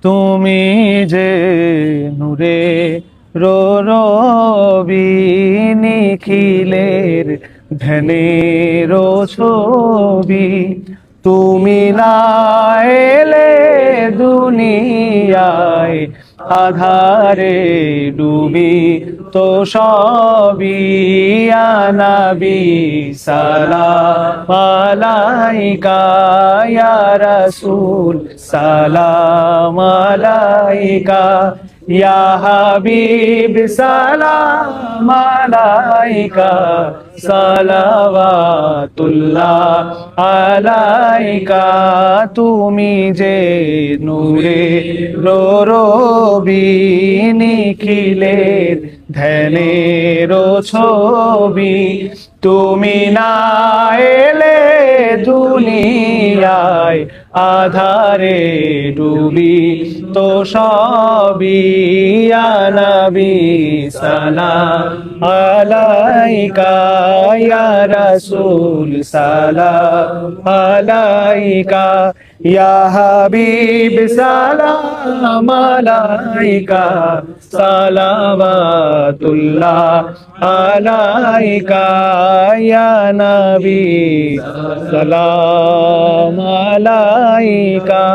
তুমি যে নূরে রবি নিখিলের ধ্যানের ছবি। তুমি না এলে দুনিয়ায় আধারে ডুবি তো সবই। নবী সালাম আলাইকা ইয়া রাসূল সালাম আলাইকা ইয়া হাবিব সালাম আলাইকা সালাওয়াতুল্লাহ আলাইকা। তুমি যে নূরে রবি নিখিলের ধ্যানের ছবি। তুমি না এলে দুনিয়ায় আধারে ডুবি তো সবই। নবী সালাম আলাইকা ইয়া রাসূল সালাম আলাইকা ইয়া হাবিব সালাম আলাইকা সালাওয়াতুল্লাহ আলাইকা ইয়া নবী সালাম আলাইকা।